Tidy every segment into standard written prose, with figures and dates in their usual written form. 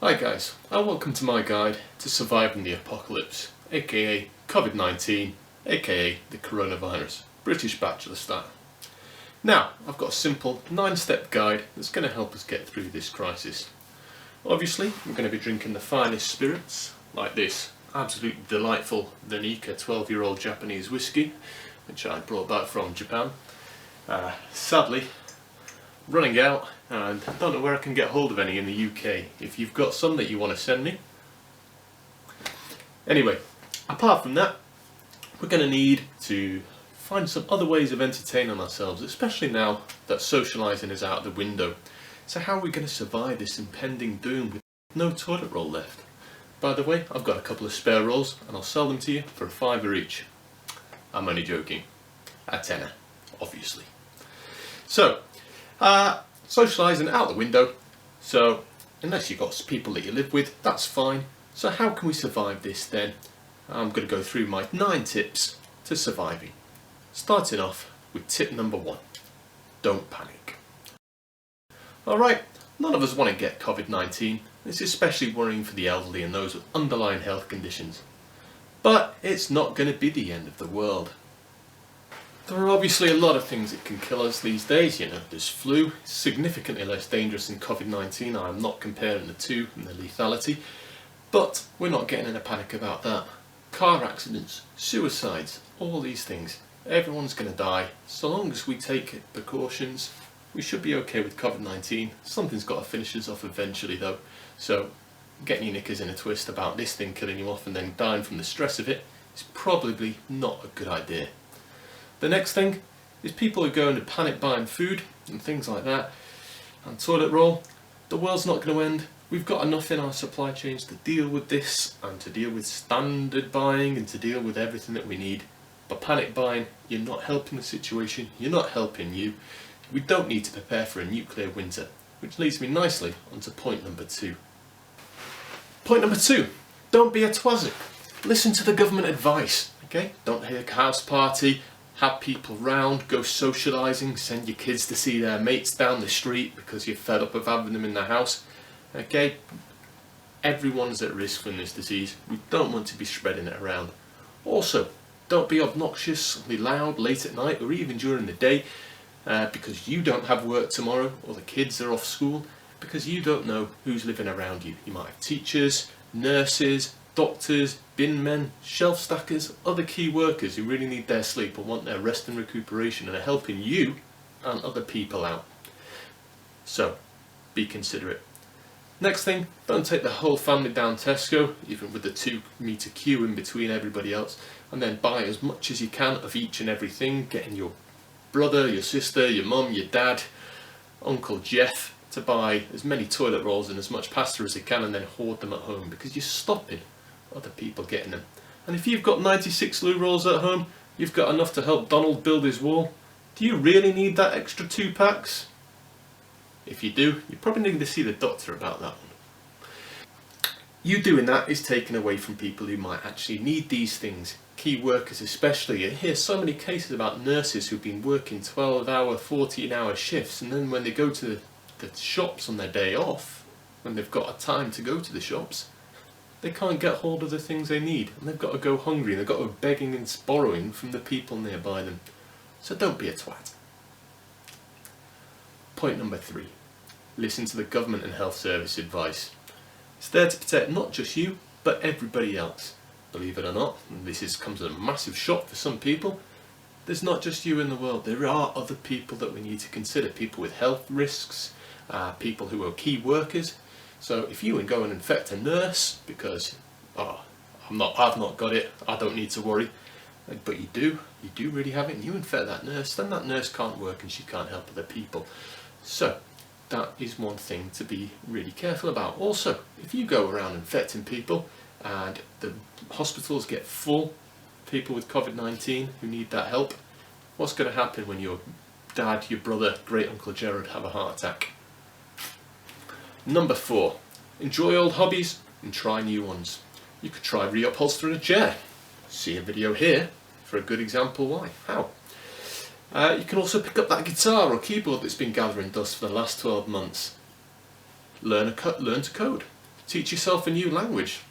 Hi guys, and welcome to my guide to surviving the apocalypse, aka Covid-19, aka the coronavirus, British Bachelor style. Now, I've got a simple 9-step guide that's going to help us get through this crisis. Obviously, we're going to be drinking the finest spirits, like this absolutely delightful Danica 12-year-old Japanese whiskey, which I brought back from Japan. Sadly, running out and don't know where I can get hold of any in the UK. If you've got some that you want to send me. Anyway, apart from that, we're going to need to find some other ways of entertaining ourselves, especially now that socialising is out the window. So how are we going to survive this impending doom with no toilet roll left? By the way, I've got a couple of spare rolls and I'll sell them to you for £5 each. I'm only joking. A tenner, obviously. So, socialising out the window, so unless you've got people that you live with, that's fine. So how can we survive this then? I'm going to go through my 9 tips to surviving. Starting off with tip number 1, don't panic. Alright, none of us want to get Covid-19, it's especially worrying for the elderly and those with underlying health conditions. But it's not going to be the end of the world. There are obviously a lot of things that can kill us these days, there's flu, significantly less dangerous than Covid-19, I'm not comparing the two and the lethality, but we're not getting in a panic about that. Car accidents, suicides, all these things, everyone's going to die. So long as we take precautions, we should be okay with Covid-19. Something's got to finish us off eventually though, so getting your knickers in a twist about this thing killing you off and then dying from the stress of it is probably not a good idea. The next thing is people are going to panic buying food and things like that, and toilet roll. The world's not going to end. We've got enough in our supply chains to deal with this and to deal with standard buying and to deal with everything that we need. But panic buying, you're not helping the situation, you're not helping you. We don't need to prepare for a nuclear winter, which leads me nicely onto point number 2. Point number 2, don't be a twazzock. Listen to the government advice, okay? Don't have a house party. Have people round, go socialising, send your kids to see their mates down the street because you're fed up of having them in the house. Okay, everyone's at risk from this disease. We don't want to be spreading it around. Also, don't be obnoxiously loud late at night or even during the day because you don't have work tomorrow or the kids are off school, because you don't know who's living around you. You might have teachers, nurses, doctors, bin men, shelf stackers, other key workers who really need their sleep and want their rest and recuperation and are helping you and other people out. So, be considerate. Next thing, don't take the whole family down Tesco, even with the 2-metre queue in between everybody else, and then buy as much as you can of each and everything, getting your brother, your sister, your mum, your dad, Uncle Jeff to buy as many toilet rolls and as much pasta as they can and then hoard them at home, because you're stopping other people getting them. And if you've got 96 loo rolls at home, you've got enough to help Donald build his wall. Do you really need that extra 2 packs? If you do, you probably need to see the doctor about that one. You doing that is taken away from people who might actually need these things. Key workers especially. You hear so many cases about nurses who've been working 12-hour, 14-hour shifts, and then when they go to the shops on their day off, when they've got a time to go to the shops, they can't get hold of the things they need, and they've got to go hungry, and they've got to go begging and borrowing from the people nearby them. So don't be a twat. Point number 3, listen to the government and health service advice. It's there to protect not just you, but everybody else. Believe it or not, and this comes as a massive shock for some people, there's not just you in the world, there are other people that we need to consider, people with health risks, people who are key workers. So if you go and infect a nurse because, I've not got it, I don't need to worry, but you do really have it, and you infect that nurse, then that nurse can't work and she can't help other people. So that is one thing to be really careful about. Also, if you go around infecting people and the hospitals get full, people with Covid-19 who need that help, what's going to happen when your dad, your brother, great uncle Gerard have a heart attack? Number 4, enjoy old hobbies and try new ones. You could try reupholstering a chair. See a video here for a good example why. How? You can also pick up that guitar or keyboard that's been gathering dust for the last 12 months. Learn to code. Teach yourself a new language.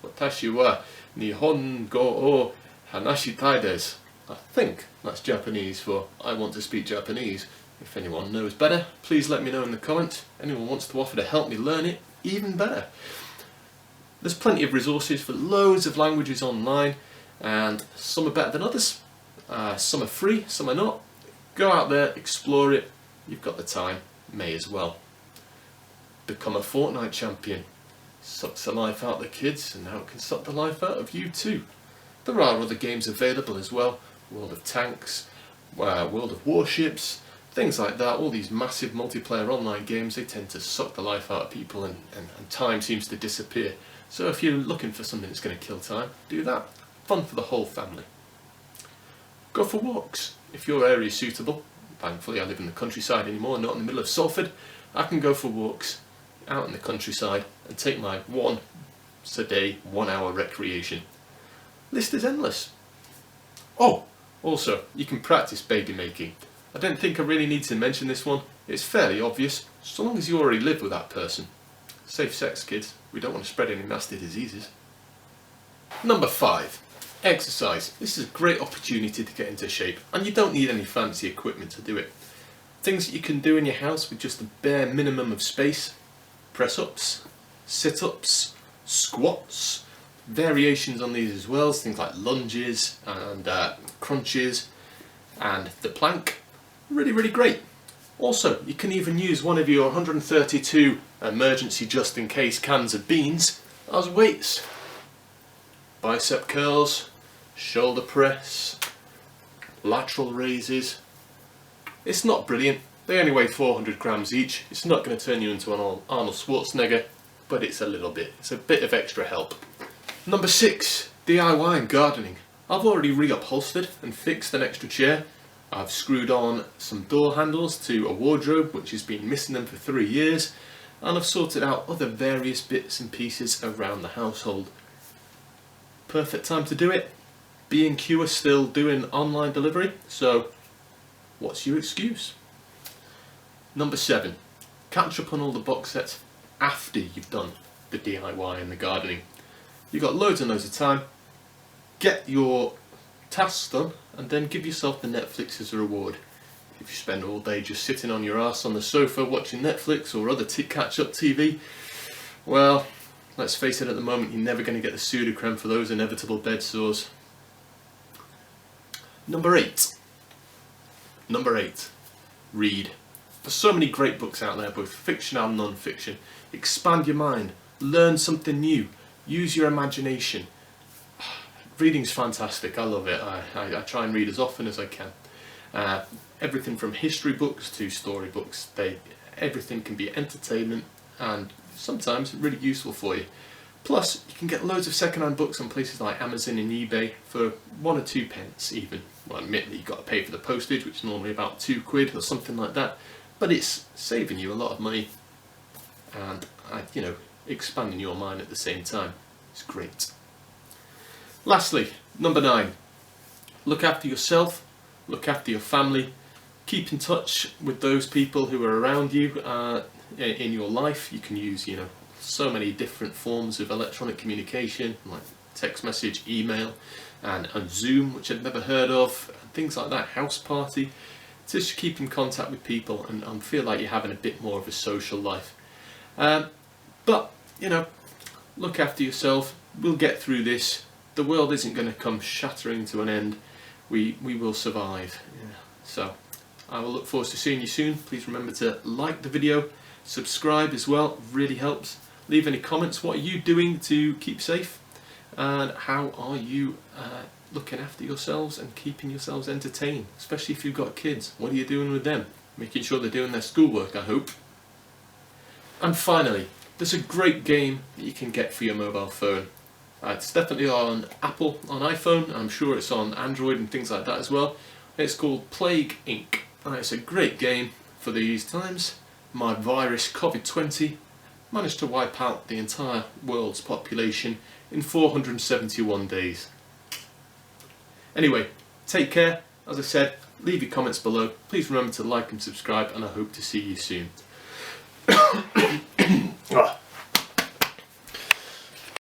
Watashi wa Nihongo o hanashitai desu. I think that's Japanese for I want to speak Japanese. If anyone knows better, please let me know in the comments. Anyone wants to offer to help me learn it, even better. There's plenty of resources for loads of languages online, and some are better than others. Some are free, some are not. Go out there, explore it. You've got the time, may as well. Become a Fortnite champion. Sucks the life out of the kids, and now it can suck the life out of you too. There are other games available as well. World of Tanks, World of Warships, things like that. All these massive multiplayer online games, they tend to suck the life out of people, and time seems to disappear. So if you're looking for something that's going to kill time, do that. Fun for the whole family. Go for walks if your area is suitable. Thankfully I live in the countryside anymore, not in the middle of Salford. I can go for walks out in the countryside and take my once a day 1 hour recreation. List is endless. Oh, also you can practice baby making. I don't think I really need to mention this one. It's fairly obvious, so long as you already live with that person. Safe sex, kids. We don't want to spread any nasty diseases. Number 5. Exercise. This is a great opportunity to get into shape, and you don't need any fancy equipment to do it. Things that you can do in your house with just the bare minimum of space. Press-ups, sit-ups, squats, variations on these as well, things like lunges and crunches, and the plank. Really, really great. Also, you can even use one of your 132 emergency just-in-case cans of beans as weights. Bicep curls, shoulder press, lateral raises. It's not brilliant. They only weigh 400 grams each. It's not going to turn you into an Arnold Schwarzenegger, but it's a little bit. It's a bit of extra help. Number 6, DIY and gardening. I've already reupholstered and fixed an extra chair. I've screwed on some door handles to a wardrobe which has been missing them for 3 years, and I've sorted out other various bits and pieces around the household. Perfect time to do it. B&Q are still doing online delivery, so what's your excuse? Number 7, catch up on all the box sets after you've done the DIY and the gardening. You've got loads and loads of time. Get your tasks done and then give yourself the Netflix as a reward. If you spend all day just sitting on your ass on the sofa watching Netflix or other catch-up TV, well, let's face it, at the moment you're never going to get the Sudocrem for those inevitable bed sores. Number 8, read. There's so many great books out there, both fiction and non-fiction. Expand your mind, learn something new, use your imagination. Reading's fantastic, I love it. I try and read as often as I can. Everything from history books to story books, everything can be entertainment and sometimes really useful for you. Plus, you can get loads of second-hand books on places like Amazon and eBay for 1 or 2 pence even. Well, admittedly you've got to pay for the postage, which is normally about £2 or something like that, but it's saving you a lot of money and, expanding your mind at the same time. It's great. Lastly, number 9, look after yourself, look after your family, keep in touch with those people who are around you in your life. You can use, so many different forms of electronic communication, like text message, email, and Zoom, which I'd never heard of, and things like that, house party. Just keep in contact with people and feel like you're having a bit more of a social life. But, look after yourself. We'll get through this. The world isn't going to come shattering to an end. We will survive. Yeah. So, I will look forward to seeing you soon. Please remember to like the video, subscribe as well, really helps. Leave any comments. What are you doing to keep safe? And how are you looking after yourselves and keeping yourselves entertained? Especially if you've got kids. What are you doing with them? Making sure they're doing their schoolwork, I hope. And finally, there's a great game that you can get for your mobile phone. It's definitely on Apple, on iPhone. I'm sure it's on Android and things like that as well. It's called Plague Inc. It's a great game for these times. My virus, Covid-19, managed to wipe out the entire world's population in 471 days. Anyway, take care. As I said, leave your comments below. Please remember to like and subscribe, and I hope to see you soon.